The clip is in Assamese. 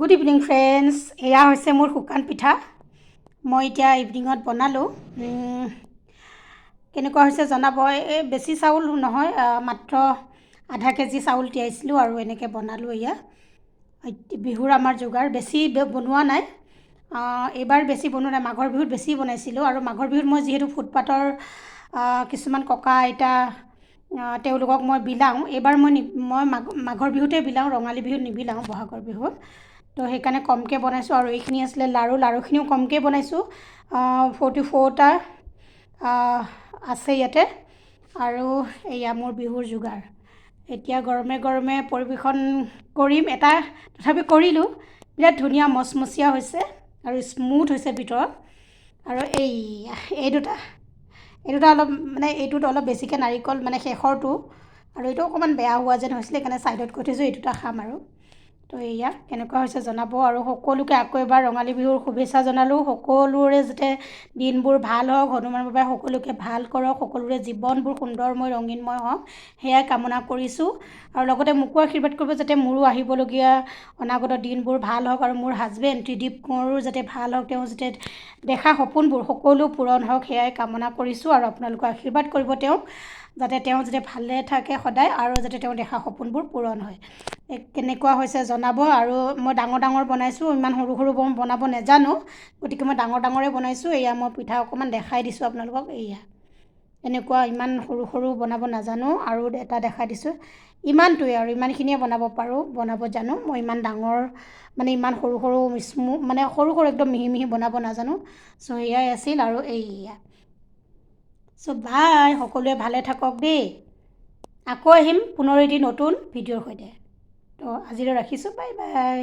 Good evening friends. এয়া হৈছে মোৰ শুকান পিঠা। মই এতিয়া ইভিনিঙত বনালোঁ। কেনেকুৱা হৈছে জনাব। এই বেছি চাউল নহয়, মাত্ৰ আধা কেজি চাউল তিয়াইছিলোঁ আৰু এনেকৈ বনালোঁ। এয়া বিহুৰ আমাৰ যোগাৰ বেছি বনোৱা নাই। এইবাৰ বেছি বনোৱা নাই, মাঘৰ বিহুত বেছি বনাইছিলোঁ। আৰু মাঘৰ বিহুত মই যিহেতু ফুটপাথৰ কিছুমান ককা আইতা তেওঁলোকক মই বিলাওঁ। এইবাৰ মই মাঘৰ বিহুতে বিলাওঁ, ৰঙালী বিহুত নিবিলাওঁ, বহাগৰ বিহুত। তো সেইকাৰণে কমকৈ বনাইছোঁ। আৰু এইখিনি আছিলে লাৰুখিনিও কমকৈ বনাইছোঁ। 44টা আছে ইয়াতে। আৰু এয়া মোৰ বিহুৰ যোগাৰ। এতিয়া গৰমে গৰমে পৰিৱেশন কৰিম। তথাপি কৰিলোঁ। বিৰাট ধুনীয়া মচমচীয়া হৈছে আৰু স্মুথ হৈছে ভিতৰত। আৰু এই দুটা অলপ এইটোত অলপ বেছিকৈ নাৰিকল শেষৰটো, আৰু এইটো অকণমান বেয়া হোৱা যেন হৈছিলে, সেইকাৰণে ছাইডত কৰি থৈছোঁ। এই দুটা খাম আৰু। তো এয়া কেনেকুৱা হৈছে জনাব। আৰু সকলোকে আকৌ এবাৰ ৰঙালী বিহুৰ শুভেচ্ছা জনালোঁ। সকলোৰে যাতে দিনবোৰ ভাল হওক, হনুমান বাবাই সকলোকে ভাল কৰক, সকলোৰে জীৱনবোৰ সুন্দৰময় ৰঙীনময় হওক, সেয়াই কামনা কৰিছোঁ। আৰু লগতে মোকো আশীৰ্বাদ কৰিব যাতে মোৰো আহিবলগীয়া অনাগত দিনবোৰ ভাল হওক, আৰু মোৰ হাজবেণ্ড ত্ৰিদীপ কোঁৱৰো যাতে ভাল হওক, তেওঁ যাতে দেখা সপোনবোৰ সকলো পূৰণ হওক, সেয়াই কামনা কৰিছোঁ। আৰু আপোনালোকে আশীৰ্বাদ কৰিব তেওঁক, যাতে তেওঁ ভালে থাকে সদায়, আৰু যাতে তেওঁ দেখা সপোনবোৰ পূৰণ হয়। কেনেকুৱা হৈছে জনাব। আৰু মই ডাঙৰ বনাইছোঁ, ইমান সৰু সৰু বনাব নাজানো, গতিকে মই ডাঙৰে বনাইছোঁ। এয়া মই পিঠা অকণমান দেখাই দিছোঁ আপোনালোকক। এয়া এনেকুৱা ইমান সৰু বনাব নাজানো, আৰু এটা দেখাই দিছোঁ। ইমানটোৱে, আৰু ইমানখিনিয়ে বনাব পাৰোঁ, বনাব জানো। মই ইমান ডাঙৰ ইমান সৰু সৰু একদম মিহি বনাব নাজানো। চ' এয়াই আছিল। আৰু এয়া চ' বাই, সকলোৱে ভালে থাকক দেই। আকৌ আহিম পুনৰ এটি নতুন ভিডিঅ'ৰ সৈতে। তো আজিলৈ ৰাখিছোঁ, বাই বাই।